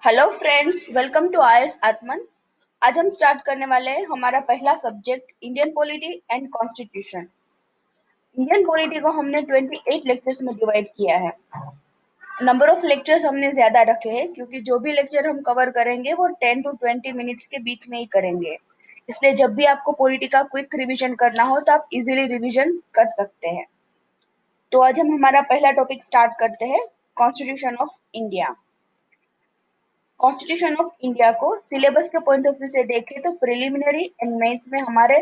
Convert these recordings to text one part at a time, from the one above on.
Hello friends, welcome to आयर्स आत्मन। आज हम स्टार्ट करने वाले हैं हमारा पहला subject Indian polity and constitution. Indian polity को हमने 28 लेक्चर्स में डिवाइड किया है। नंबर ऑफ लेक्चर्स हमने ज्यादा रखे हैं क्योंकि जो भी लेक्चर हम कवर करेंगे वो 10 टू 20 मिनट्स के बीच में ही करेंगे। इसलिए जब भी आपको पॉलिटी का क्विक रिवीजन करना हो तो आप इजीली रिवीजन कर सकते हैं। तो आज हम हमारा पहला टॉपिक स्टार्ट करते हैं, constitution of India. Constitution of India को सिलेबस के पॉइंट ऑफ व्यू से देखें तो प्रिलिमिनरी एंड मेंस में हमारे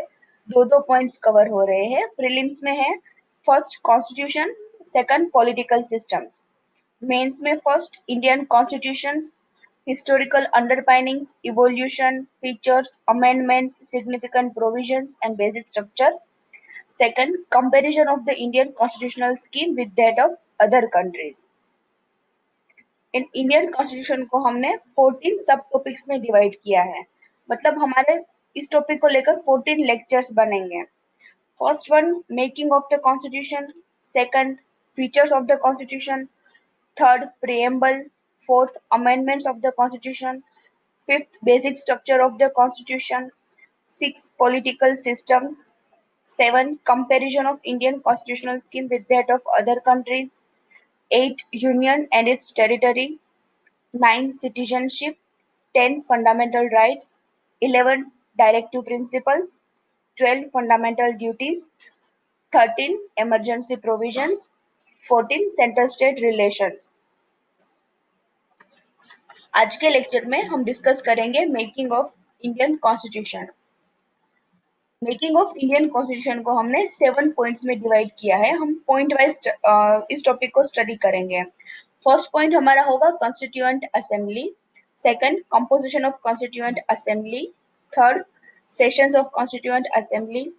दो दो पॉइंट्स कवर हो रहे हैं। प्रीलिम्स में है first constitution, second political systems. Mains में first Indian constitution, historical underpinnings, evolution, features, amendments, significant provisions, and basic structure. Second, comparison of the Indian constitutional scheme with that of other countries. In Indian constitution को हमने 14 सब topics में divide किया है। मतलब हमारे इस टॉपिक को लेकर 14 लेक्चर्स बनेंगे। First one, making of the constitution. Second, features of the constitution. Third, preamble. Fourth, amendments of the constitution. Fifth, basic structure of the constitution. Six, political systems. Seven, comparison of Indian constitutional scheme with that of other countries. Eight, union and its territory. 9, citizenship. 10, fundamental rights. 11, directive principles. 12, fundamental duties. 13, emergency provisions. 14, center state relations। आज के lecture में हम discuss करेंगे making of Indian constitution. Making of Indian constitution को हमने 7 points में divide किया है। हम पॉइंट वाइज इस टॉपिक को स्टडी करेंगे। फर्स्ट पॉइंट हमारा होगा constituent assembly. Second, composition of constituent assembly. Third, sessions of constituent assembly.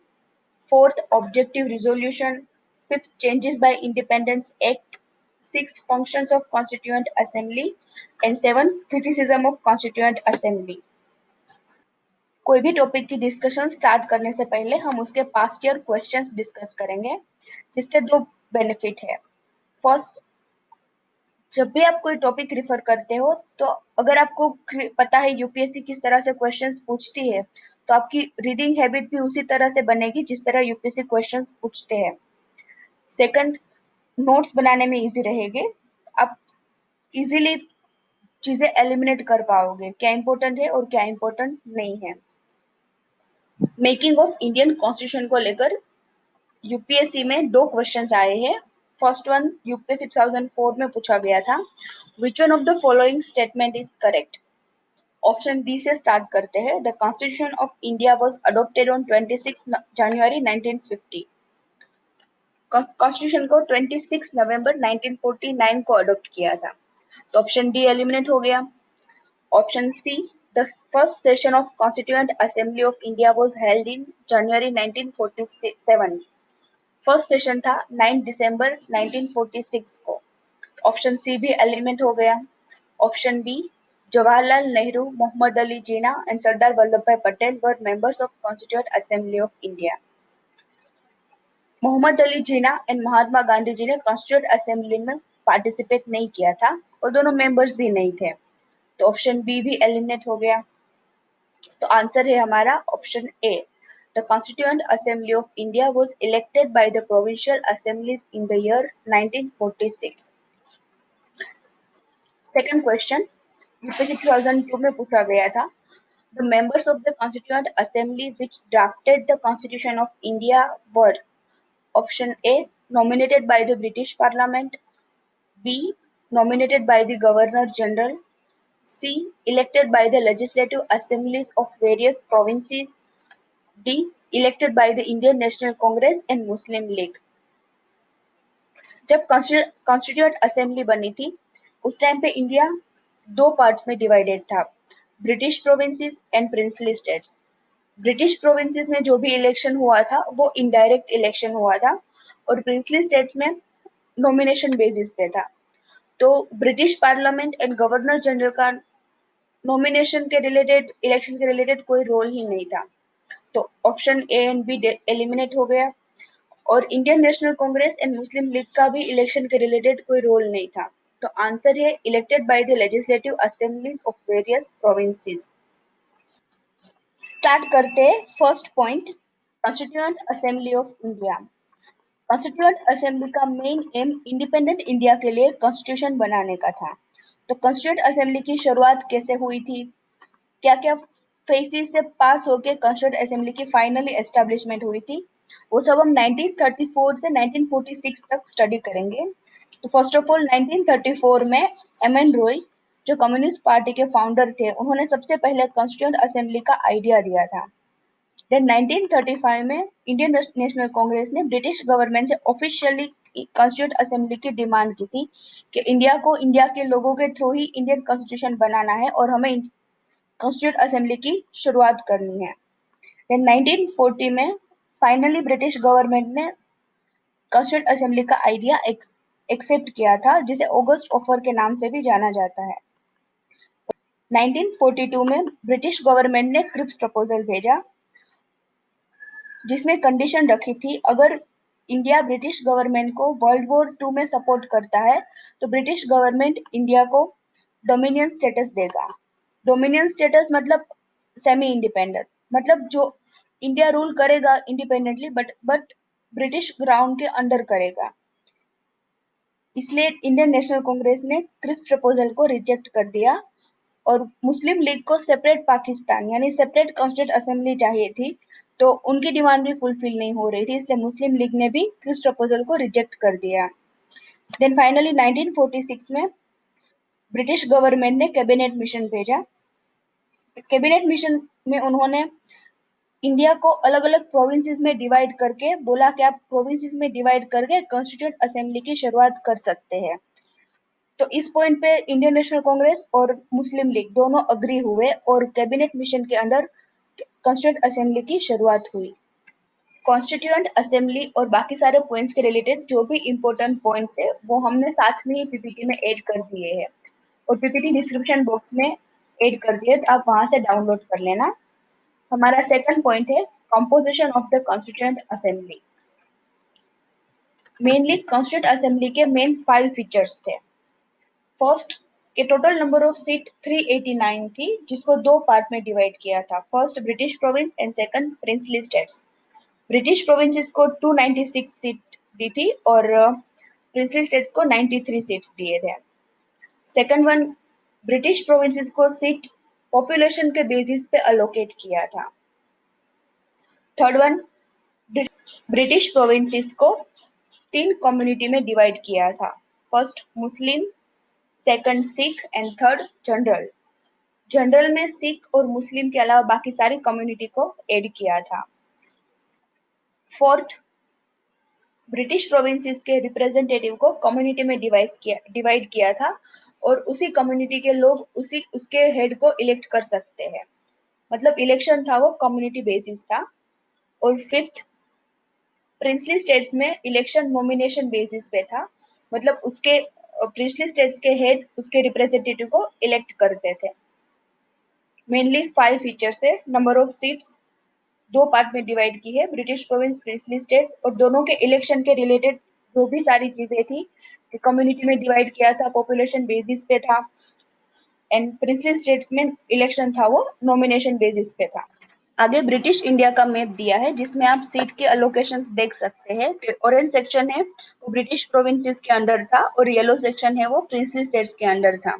Fourth, objective resolution. Fifth, changes by independence act. Six, functions of constituent assembly. And seven, criticism of constituent assembly. कोई भी topic की discussion start करने से पहले हम उसके past year questions discuss करेंगे, जिसके दो बेनिफिट है। फर्स्ट, जब भी आप कोई टॉपिक रिफर करते हो तो अगर आपको पता है यूपीएससी किस तरह से क्वेश्चंस पूछती है, तो आपकी रीडिंग हैबिट भी उसी तरह से बनेगी जिस तरह यूपीएससी क्वेश्चंस पूछते हैं। सेकंड, नोट्स बनाने में इजी रहेंगे। आप इजीली चीजें एलिमिनेट कर पाओगे, क्या इंपॉर्टेंट है और क्या इंपॉर्टेंट नहीं है। मेकिंग ऑफ इंडियन कॉन्स्टिट्यूशन को लेकर यूपीएससी में दो क्वेश्चंस आए हैं। फर्स्ट वन यूपीएससी 2004 में पूछा गया था, which one of the following statement is correct. Option D से स्टार्ट करते हैं। The constitution of India was adopted on 26 January 1950। Constitution को 26 नवंबर 1949 को अडॉप्ट किया था, तो ऑप्शन डी एलिमिनेट हो गया। Option C, the first session of constituent assembly of India was held in January 1947। First session था 9 दिसंबर 1946 को। ऑप्शन सी भी एलिमेंट हो गया। Option B, Jawaharlal Nehru, Mohammad Ali Jinnah and Sardar Vallabhbhai Patel were members of constituent assembly of India. Mohammad Ali Jinnah and Mahatma Gandhi ji ने constituent assembly में participate नहीं किया था और दोनों मेंबर्स भी नहीं थे, तो ऑप्शन बी भी एलिमिनेट हो गया। तो आंसर है हमारा option A. The Constituent Assembly of India was elected by the provincial assemblies in the year 1946. Second question, UPSC 2002 में पूछा गया था। The members of the Constituent Assembly which drafted the Constitution of India were option A, nominated by the British Parliament. B, nominated by the Governor General. C, elected by the legislative assemblies of various provinces. D, elected by the Indian National Congress and Muslim League. जब constituent assembly बनी थी उस time पे India दो parts में divided था, British provinces and princely states. British provinces में जो भी इलेक्शन हुआ था वो इनडायरेक्ट इलेक्शन हुआ था और प्रिंसली स्टेट्स में नॉमिनेशन बेसिस पे था। तो British parliament and governor general का नॉमिनेशन के रिलेटेड, इलेक्शन के रिलेटेड कोई रोल ही नहीं था, तो option A and B eliminate हो गया। और Indian National Congress and Muslim League का भी इलेक्शन के रिलेटेड कोई रोल नहीं था, तो आंसर है elected by the legislative assemblies of various provinces. Start करते हैं first point, constituent assembly of India. Constituent assembly का मेन एम इंडिपेंडेंट इंडिया के लिए कॉन्स्टिट्यूशन बनाने का था। तो कॉन्स्टिट्यूएंट असेंबली की शुरुआत कैसे हुई थी, क्या क्या फेसिस से पास होकर कॉन्स्टिट्यूएंट असेंबली की फाइनली एस्टेब्लिशमेंट हुई थी, वो सब हम 1934 से 1946 तक स्टडी करेंगे। तो फर्स्ट ऑफ ऑल 1934 में एम एन रॉय जो कम्युनिस्ट पार्टी के फाउंडर थे, उन्होंने सबसे पहले कॉन्स्टिट्यूएंट असेंबली का आइडिया दिया था। देन 1935 में इंडियन नेशनल कांग्रेस ने ब्रिटिश गवर्नमेंट से ऑफिशियली कॉन्स्टिट्यूएंट असेंबली की डिमांड की थी कि इंडिया को इंडिया के लोगों के थ्रू ही इंडियन कॉन्स्टिट्यूशन बनाना है और हमें कॉन्स्टिट्यूएंट असेंबली की शुरुआत करनी है। देन 1940 में फाइनली ब्रिटिश गवर्नमेंट ने कॉन्स्टिट्यूएंट असेंबली का आइडिया एक्सेप्ट किया था, जिसे ऑगस्ट ऑफर के नाम से भी जाना जाता है। 1942 में ब्रिटिश गवर्नमेंट ने क्रिप्स प्रपोजल भेजा, जिसमें कंडीशन रखी थी अगर इंडिया ब्रिटिश गवर्नमेंट को वर्ल्ड वॉर टू में सपोर्ट करता है तो ब्रिटिश गवर्नमेंट इंडिया को डोमिनियन स्टेटस देगा। डोमिनियन स्टेटस मतलब सेमी इंडिपेंडेंट, मतलब जो इंडिया रूल करेगा इंडिपेंडेंटली बट ब्रिटिश ग्राउंड के अंडर करेगा। इसलिए इंडियन नेशनल कांग्रेस ने क्रिप्स प्रपोजल को रिजेक्ट कर दिया और मुस्लिम लीग को सेपरेट पाकिस्तान यानी सेपरेट कॉन्स्टिट्यूंट असेंबली चाहिए थी, तो उनकी डिमांड भी फुलफिल नहीं हो रही थी, इसलिए मुस्लिम लीग ने भी क्रिप्स प्रपोजल को रिजेक्ट कर दिया। देन फाइनली 1946 में ब्रिटिश गवर्नमेंट ने कैबिनेट मिशन भेजा। कैबिनेट मिशन में उन्होंने इंडिया को अलग अलग प्रोविंसेस में डिवाइड करके बोला कि आप प्रोविंसेस में डिवाइड करके कॉन्स्टिट्यूंट असेंबली की शुरुआत कर सकते हैं। तो इस पॉइंट पे इंडियन नेशनल कांग्रेस और मुस्लिम लीग दोनों अग्री हुए और कैबिनेट मिशन के अंडर कॉन्स्टिट्यूंट असेंबली की शुरुआत हुई। कॉन्स्टिट्यूएंट असेंबली और बाकी सारे पॉइंट्स के रिलेटेड जो भी इंपॉर्टेंट पॉइंट्स है वो हमने साथ में ही पीपीटी में ऐड कर दिए हैं और पीपीटी डिस्क्रिप्शन बॉक्स में ऐड कर दिए, तो आप वहां से डाउनलोड कर लेना। हमारा सेकंड पॉइंट है composition of the constituent assembly. Mainly constituent assembly के मेन 5 फीचर्स थे। फर्स्ट, के टोटल नंबर ऑफ सीट 389 थी, जिसको दो पार्ट में डिवाइड किया था, first British province and second princely states. British provinces को 296 सीट दी थी और प्रिंसली स्टेट्स को 93 सीट्स दिए थे। सेकंड वन, ब्रिटिश प्रोविंसेस को सीट पॉपुलेशन के बेसिस पे अलोकेट किया था। थर्ड वन, ब्रिटिश प्रोविंसेस को 3 कम्युनिटी में डिवाइड किया था, first Muslim, second Sikh and third general. General में सिख और मुस्लिम के अलावा बाकी सारी कम्युनिटी को ऐड किया था। फोर्थ, ब्रिटिश प्रोविंसेस के रिप्रेजेंटेटिव को कम्युनिटी में डिवाइड किया था और उसी कम्युनिटी के लोग उसी उसके हेड को इलेक्ट कर सकते हैं, मतलब इलेक्शन था वो कम्युनिटी बेसिस था। और फिफ्थ, प्रिंसली स्टेट्स में इलेक्शन नॉमिनेशन बेसिस पे था, मतलब उसके प्रिंसली स्टेट्स के हेड उसके रिप्रेजेंटेटिव को इलेक्ट करते थे। मेनली 5 फीचर्स है। नंबर ऑफ सीट्स दो पार्ट में डिवाइड की है, ब्रिटिश प्रोविंस, प्रिंसली स्टेट्स, और दोनों के इलेक्शन के रिलेटेड जो भी सारी चीजें थी, कम्युनिटी में डिवाइड किया था, पॉपुलेशन बेसिस पे था, एंड प्रिंसली स्टेट्स में इलेक्शन था वो नॉमिनेशन बेसिस पे था। आगे ब्रिटिश इंडिया का मैप दिया है, जिसमें आप सीट के अलोकेशन देख सकते हैं। ऑरेंज सेक्शन है वो ब्रिटिश प्रोविंसेस के अंडर था और येलो सेक्शन है वो प्रिंसली स्टेट्स के अंडर था।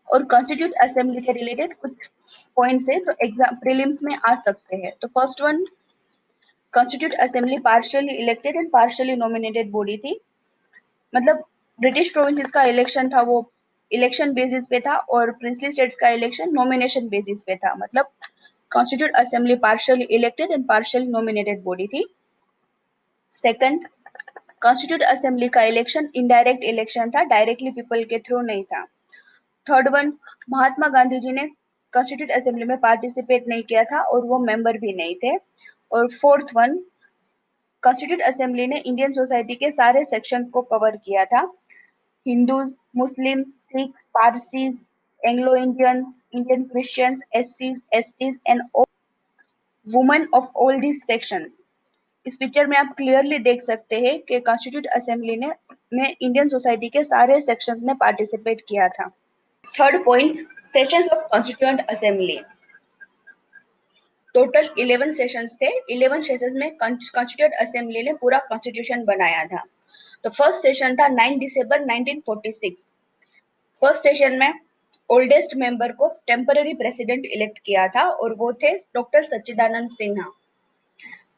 और कॉन्स्टिट्यूट असेंबली के रिलेटेड कुछ पॉइंट्स है जो एग्जाम प्रीलिम्स में आ सकते हैं। तो first one, constitute assembly partially elected and partially nominated body थी, मतलब ब्रिटिश प्रोविंसेस का इलेक्शन था वो इलेक्शन बेसिस पे था और प्रिंसली स्टेट्स का इलेक्शन नॉमिनेशन बेसिस पे था, मतलब constitute assembly partially elected and partially nominated body थी। सेकंड, कॉन्स्टिट्यूट असेंबली का इलेक्शन इनडायरेक्ट इलेक्शन था, डायरेक्टली पीपल के थ्रू नहीं था। थर्ड वन, महात्मा गांधी जी ने कॉन्स्टिट्यूट असेंबली में पार्टिसिपेट नहीं किया था और वो मेंबर भी नहीं थे। और फोर्थ वन, कॉन्स्टिट्यूट असेंबली ने इंडियन सोसाइटी के सारे सेक्शंस को कवर किया था, Hindus, Muslim, Sikh, Parsis, Anglo Indians, Indian Christians, एससीज, STs and women of all these sections. इस पिक्चर में आप क्लियरली देख सकते हैं कि कॉन्स्टिट्यूट असेंबली ने में इंडियन सोसाइटी के सारे सेक्शंस ने पार्टिसिपेट किया था। Third point, sessions of constituent assembly. Total 11 sessions थे। 11 सेशंस में कॉन्स्टिट्यूएंट असेंबली ने पूरा कॉन्स्टिट्यूशन बनाया था। तो फर्स्ट सेशन था 9 दिसंबर 1946। फर्स्ट सेशन में ओल्डेस्ट मेंबर को टेम्पररी प्रेसिडेंट इलेक्ट किया था और वो थे डॉक्टर सच्चिदानंद सिन्हा।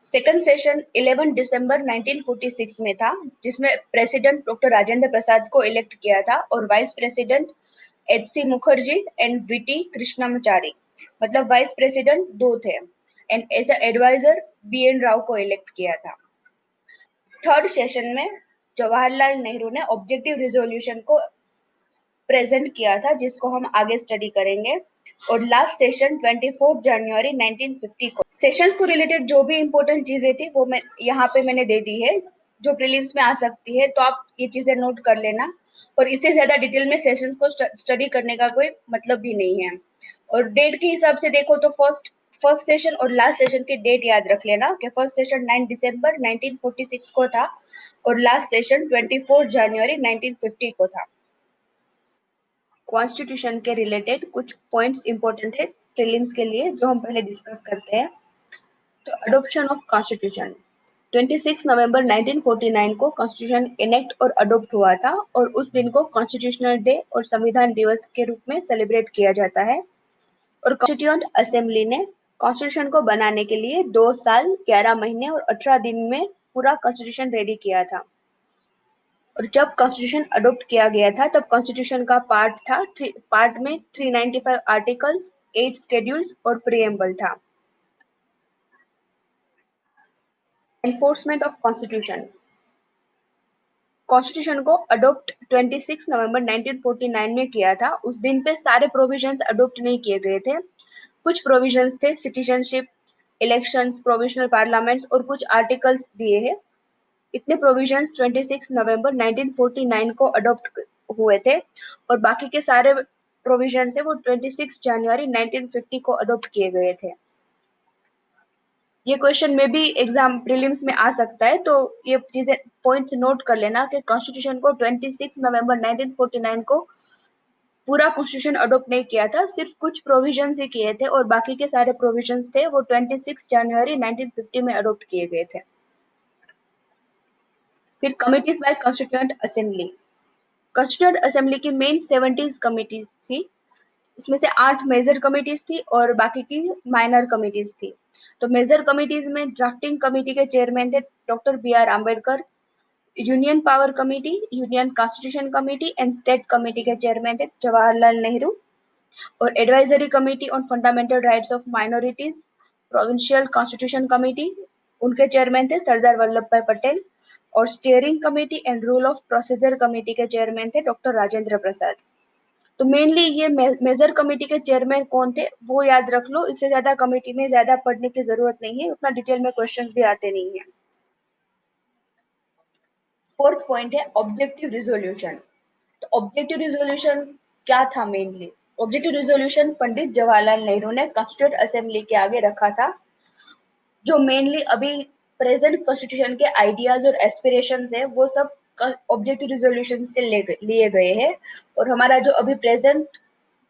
सेकंड सेशन 11 दिसंबर 1946 में था, जिसमें प्रेसिडेंट डॉक्टर राजेंद्र प्रसाद को इलेक्ट किया था और vice president H C. Mukherjee and V T. Krishnamachari, मतलब वाइस प्रेसिडेंट दो थे, and as adviser B N. Rao को इलेक्ट किया था। थर्ड सेशन में जवाहरलाल नेहरू ने ऑब्जेक्टिव रिजोल्यूशन को प्रेजेंट किया था, जिसको हम आगे स्टडी करेंगे। और लास्ट सेशन 24 जनवरी 1950 को। सेशंस को रिलेटेड जो भी इंपॉर्टेंट चीजें थी वो मैं यहाँ पे मैंने दे दी है, जो प्रीलिम्स में आ सकती है, तो आप ये चीजें नोट कर लेना। और इससे ज्यादा डिटेल में सेशंस को स्टडी करने का कोई मतलब भी नहीं है। और डेट के हिसाब से देखो तो फर्स्ट सेशन और लास्ट सेशन की डेट याद रख लेना कि फर्स्ट सेशन 9 दिसंबर 1946 को था और लास्ट सेशन 24 जनवरी 1950 को था। कॉन्स्टिट्यूशन के रिलेटेड कुछ पॉइंट्स इंपॉर्टेंट है प्रीलिम्स के लिए, जो हम पहले डिस्कस करते हैं। तो अडॉप्शन ऑफ कॉन्स्टिट्यूशन 26 नवंबर 1949 को कॉन्स्टिट्यूशन इनेक्ट और अडॉप्ट हुआ था और उस दिन को कॉन्स्टिट्यूशनल डे और संविधान दिवस के रूप में सेलिब्रेट किया जाता है। और कॉन्स्टिट्यूएंट असेंबली ने कॉन्स्टिट्यूशन को बनाने के लिए 2 साल 11 महीने और 18 दिन में पूरा कॉन्स्टिट्यूशन रेडी किया था। और जब कॉन्स्टिट्यूशन अडॉप्ट किया गया था तब कॉन्स्टिट्यूशन का पार्ट में 395 आर्टिकल्स, 8 शेड्यूल्स और प्रीएम्बल था। Enforcement of constitution. कॉन्स्टिट्यूशन को अडॉप्ट 26 नवंबर 1949 में किया था। उस दिन पे सारे प्रोविजंस अडॉप्ट नहीं किए गए थे। कुछ प्रोविजंस थे, सिटीजनशिप, इलेक्शंस, प्रोविजनल पार्लियामेंट्स और कुछ आर्टिकल्स दिए हैं। इतने प्रोविजंस 26 नवंबर 1949 को अडॉप्ट हुए थे और बाकी के सारे प्रोविजंस है वो 26 जनवरी 1950 को अडॉप्ट किए गए थे। ये क्वेश्चन में भी एग्जाम प्रीलिम्स में आ सकता है, तो ये चीजें पॉइंट्स नोट कर लेना कि कॉन्स्टिट्यूशन को 26 नवंबर 1949 को पूरा कॉन्स्टिट्यूशन अडॉप्ट नहीं किया था, सिर्फ कुछ प्रोविजंस ही किए थे और बाकी के सारे प्रोविजंस थे वो 26 जनवरी 1950 में अडॉप्ट किए गए थे। फिर committees by constituent assembly. Constituent assembly की मेन 70 कमिटीज थी। उसमें से 8 मेजर कमिटीज थी और बाकी की माइनर कमिटीज थी। तो मेजर कमिटीज में ड्राफ्टिंग कमिटी के चेयरमैन थे doctor B R. Ambedkar, union power committee, union constitution committee and state committee के चेयरमैन थे जवाहरलाल नेहरू, और advisory committee on fundamental rights of minorities, provincial constitution committee, उनके चेयरमैन थे सरदार वल्लभ भाई पटेल, और steering committee and rule of procedure committee के chairman थे doctor Rajendra Prasad. तो mainly ये मेजर कमेटी के चेयरमैन कौन थे वो याद रख लो, इससे ज्यादा कमेटी में ज्यादा पढ़ने की जरूरत नहीं है, उतना डिटेल में क्वेश्चंस भी आते नहीं है। फोर्थ पॉइंट है ऑब्जेक्टिव रिजोल्यूशन। तो ऑब्जेक्टिव रिजोल्यूशन क्या था mainly? Objective resolution Pandit Jawaharlal Nehru ने कॉन्स्टिट्यूएंट असेंबली के आगे रखा था, जो मेनली अभी प्रेजेंट कॉन्स्टिट्यूशन के आइडियाज और एस्पिरेशंस है वो सब ऑब्जेक्टिव रिजोल्यूशन से लिए गए हैं। और हमारा जो अभी प्रेजेंट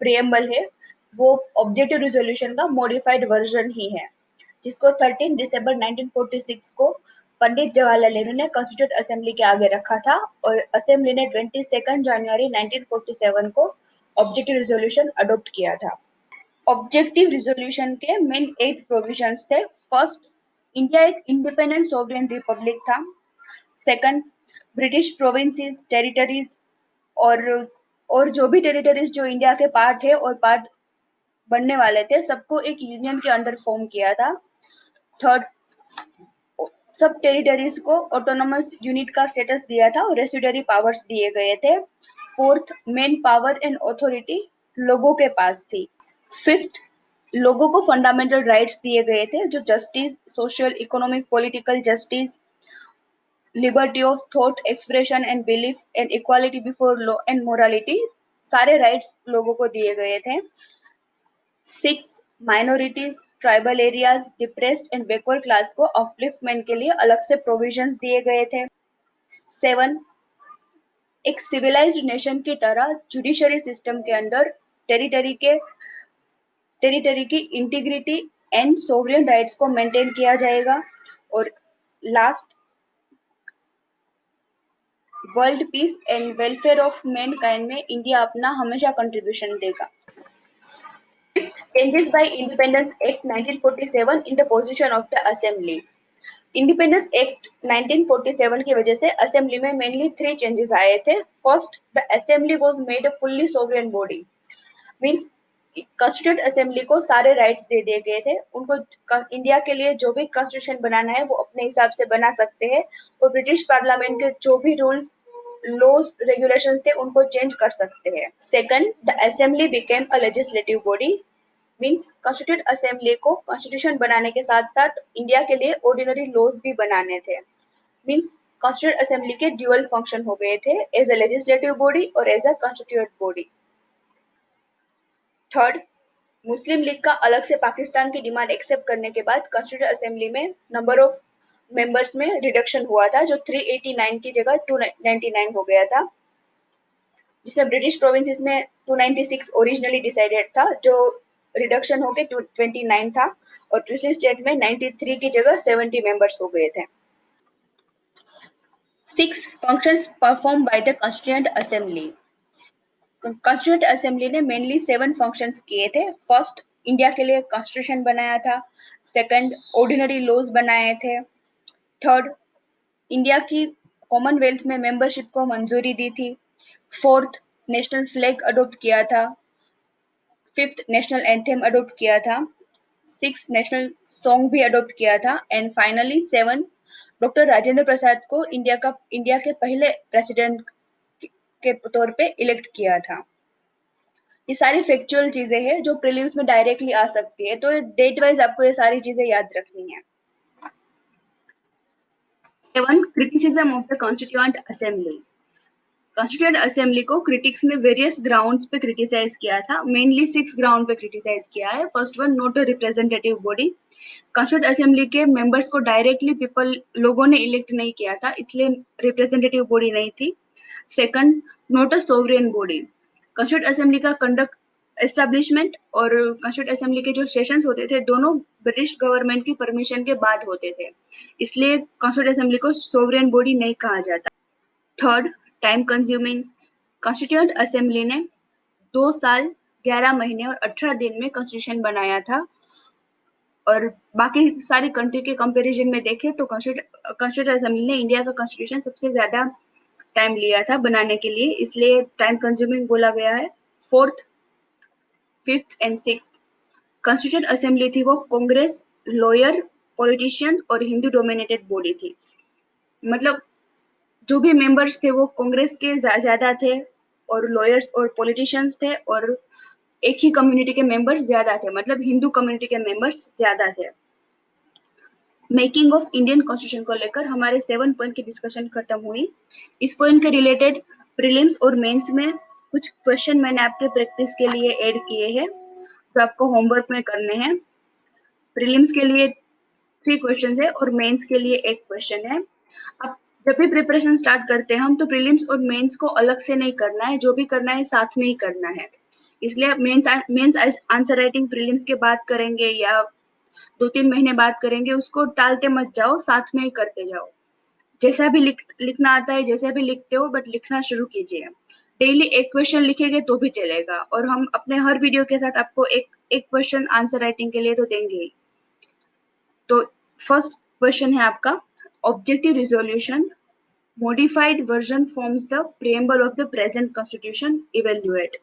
प्रियम्बल है वो ऑब्जेक्टिव रिजोल्यूशन का मॉडिफाइड वर्जन ही है, जिसको 13 दिसंबर 1946 को पंडित जवाहरलाल नेहरू ने कॉन्स्टिट्यूएंट असेंबली के आगे रखा था और असेंबली ने 22 जनवरी 1947 को ऑब्जेक्टिव रिजोल्यूशन अडॉप्ट किया था। ऑब्जेक्टिव रिजोल्यूशन के मेन 8 प्रोविजंस थे। फर्स्ट, इंडिया एक इंडिपेंडेंट सॉवरेन रिपब्लिक था। सेकंड, ब्रिटिश प्रोविंसेस, टेरिटरीज और जो भी टेरिटरीज जो इंडिया के पार्ट है और पार्ट बनने वाले थे सबको एक यूनियन के अंडर फॉर्म किया था। थर्ड, सब टेरिटरीज को ऑटोनोमस यूनिट का स्टेटस दिया था और रेसिडरी पावर्स दिए गए थे। Fourth, main power and authority लोगों के पास थी। फिफ्थ, लोगों को फंडामेंटल राइट्स दिए गए थे, जो justice, social, economic, political justice, liberty of thought, expression and belief and equality before law and morality, सारे राइट्स लोगों को दिए गए थे। Six, minorities, tribal areas, depressed and backward class को अपलिफ्टमेंट के लिए अलग से प्रोविजंस दिए गए थे। सेवन, एक सिविलाइज्ड नेशन की तरह जुडिशरी सिस्टम के अंदर टेरिटरी की इंटीग्रिटी एंड सोवरेन राइट्स को मेंटेन किया जाएगा। और last, world peace and welfare of Mankind में इंडिया अपना हमेशा कंट्रीब्यूशन देगा। Changes by independence act 1947 in the position of the assembly. Independence act 1947 की वजह से असेंबली में मेनली 3 चेंजेस आए थे। First, the assembly was made a fully sovereign body, means constitute assembly को सारे राइट्स दे दिए गए थे। उनको इंडिया के लिए जो भी कॉन्स्टिट्यूशन बनाना है वो अपने हिसाब से बना सकते हैं, और ब्रिटिश पार्लियामेंट के जो भी रूल्स, लॉज, रेगुलेशंस थे उनको चेंज कर सकते हैं। Second, the assembly became a legislative body, means constitute assembly को कॉन्स्टिट्यूशन बनाने के साथ साथ इंडिया के लिए ऑर्डिनरी लॉज भी बनाने थे। मींस कॉन्स्टिट्यूट असेंबली के ड्यूअल फंक्शन हो गए थे, एज अ लेजिस्लेटिव बॉडी और as a constitute body. Third, Muslim League का अलग से पाकिस्तान की डिमांड एक्सेप्ट करने के बाद कॉन्स्टिट्यूट असेंबली में नंबर ऑफ मेंबर्स में रिडक्शन हुआ था, जो 389 की जगह 299 हो गया था, जिसमें ब्रिटिश प्रोविंसेस में 296 ओरिजिनली डिसाइडेड था, जो रिडक्शन होके 229 था, और दूसरी स्टेट में 93 की जगह 70 मेंबर्स हो गए थे। 6 functions performed by the Constituent Assembly. Constituent assembly ने मेनली 7 फंक्शंस किए थे। फर्स्ट, इंडिया के लिए कॉन्स्टिट्यूशन बनाया था। सेकंड, ऑर्डिनरी लॉज बनाए थे। थर्ड, इंडिया की कॉमनवेल्थ में मेंबरशिप को मंजूरी दी थी। फोर्थ, नेशनल फ्लैग अडॉप्ट किया था। फिफ्थ, नेशनल एंथम अडॉप्ट किया था। सिक्स, नेशनल सॉन्ग भी अडॉप्ट किया था। एंड फाइनली 7, डॉक्टर राजेंद्र प्रसाद को इंडिया के पहले प्रेसिडेंट के तौर पे इलेक्ट किया था। ये सारी फैक्चुअल चीजें हैं जो प्रीलिम्स में डायरेक्टली आ सकती है, तो डेट वाइज आपको ये सारी चीजें याद रखनी है। 7, criticism of the constituent assembly. Constituent assembly को क्रिटिक्स ने वेरियस ग्राउंड्स पे क्रिटिसाइज किया था। मेनली 6 ग्राउंड पे क्रिटिसाइज किया है। First one, not a representative body. Constituent assembly के मेंबर्स को डायरेक्टली लोगों ने इलेक्ट नहीं किया था, इसलिए रिप्रेजेंटेटिव बॉडी नहीं थी। Second, not a sovereign body. Constituent assembly का कंडक्ट, एस्टेब्लिशमेंट और कॉन्स्टिट्यूएंट असेंबली के जो सेशंस होते थे दोनों ब्रिटिश गवर्नमेंट की परमिशन के बाद होते थे, इसलिए कॉन्स्टिट्यूएंट असेंबली को सोवरेन बॉडी नहीं कहा जाता। Third, time consuming. Constituent assembly ने 2 साल 11 महीने और 18 दिन में कॉन्स्टिट्यूशन बनाया था, और बाकी सारी कंट्री के कंपैरिजन में देखें तो कॉन्स्टिट्यूएंट असेंबली ने इंडिया का कॉन्स्टिट्यूशन सबसे ज्यादा टाइम लिया था बनाने के लिए, इसलिए टाइम कंज्यूमिंग बोला गया है। Fourth, fifth and sixth, constituent assembly थी वो कांग्रेस, लॉयर, पॉलिटिशियन और हिंदू डोमिनेटेड बॉडी थी। मतलब जो भी मेंबर्स थे वो कांग्रेस के ज्यादा थे, और लॉयर्स और पॉलिटिशियंस थे, और एक ही कम्युनिटी के मेंबर्स ज्यादा थे, मतलब हिंदू कम्युनिटी के मेंबर्स ज्यादा थे। मेकिंग ऑफ इंडियन कॉन्स्टिट्यूशन को लेकर हमारे 7 पॉइंट की डिस्कशन खत्म हुई। इस पॉइंट के रिलेटेड प्रीलिम्स और मेंस में कुछ क्वेश्चन मैंने आपके प्रैक्टिस के लिए ऐड किए हैं, जो आपको होमवर्क में करने हैं। प्रीलिम्स के लिए 3 क्वेश्चन है और मेंस के लिए 1 क्वेश्चन है। अब जब भी प्रिपरेशन स्टार्ट करते हैं हम, तो प्रीलिम्स और मेंस को अलग से नहीं करना है, जो भी करना है साथ में ही करना है। इसलिए मेंस आंसर राइटिंग प्रीलिम्स के बाद करेंगे या 2-3 महीने बाद करेंगे, उसको टालते मत जाओ, साथ में ही करते जाओ। जैसा भी लिखना आता है, जैसा भी लिखते हो, बट लिखना शुरू कीजिए। डेली 1 क्वेश्चन लिखेंगे तो भी चलेगा, और हम अपने हर वीडियो के साथ आपको एक क्वेश्चन आंसर राइटिंग के लिए तो देंगे ही। तो फर्स्ट क्वेश्चन है आपका, objective resolution modified version forms the preamble of the present constitution, evaluate।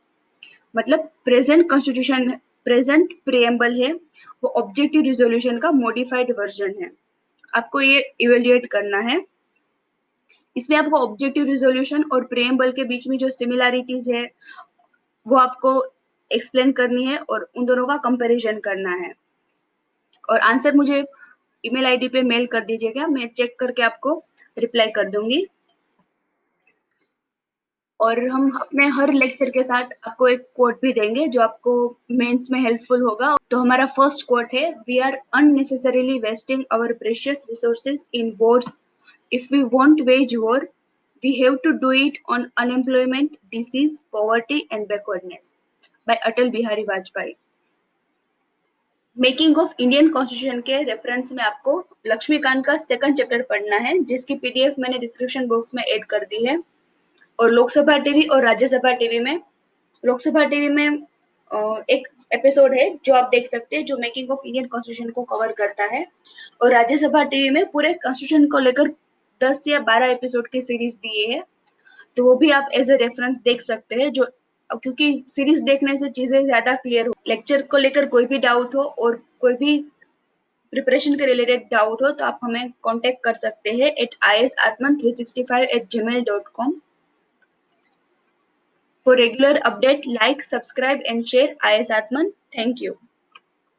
मतलब प्रेजेंट प्रियम्बल है, वो ऑब्जेक्टिव रिजोल्यूशन का मॉडिफाइड वर्जन है, आपको ये इवेल्युएट करना है। इसमें आपको ऑब्जेक्टिव रिजोल्यूशन और प्रियम्बल के बीच में जो सिमिलैरिटीज है वो आपको एक्सप्लेन करनी है, और उन दोनों का कंपैरिजन करना है। और आंसर मुझे ईमेल आईडी पे मेल कर दीजिएगा, मैं चेक करके आपको रिप्लाई कर दूंगी। और हम अपने हर लेक्चर के साथ आपको एक कोट भी देंगे जो आपको मेंस में हेल्पफुल होगा। तो हमारा फर्स्ट कोट है, we are unnecessarily wasting our precious resources in wars. If we want wage war, We have to do it on unemployment, disease, poverty and backwardness by Atal Bihari Vajpayee. Making of Indian constitution के reference में आपको लक्ष्मीकांत का second chapter पढ़ना है, जिसकी PDF मैंने description box में add कर दी है। और लोकसभा टीवी और राज्यसभा टीवी में, लोकसभा टीवी में एक एपिसोड है जो आप देख सकते हैं, जो मेकिंग ऑफ इंडियन कॉन्स्टिट्यूशन को कवर करता है। और राज्यसभा टीवी में पूरे कॉन्स्टिट्यूशन को लेकर 10 या 12 एपिसोड की सीरीज दी है, तो वो भी आप एज ए रेफरेंस देख सकते हैं। जो क्योंकि सीरीज देखने से चीजें ज्यादा क्लियर हो, लेक्चर को लेकर कोई भी डाउट हो और कोई भी प्रिपरेशन के रिलेटेड डाउट हो तो आप हमें कांटेक्ट कर सकते हैं at isatman365@gmail.com। For regular update, like, subscribe and share IS Atman. Thank you.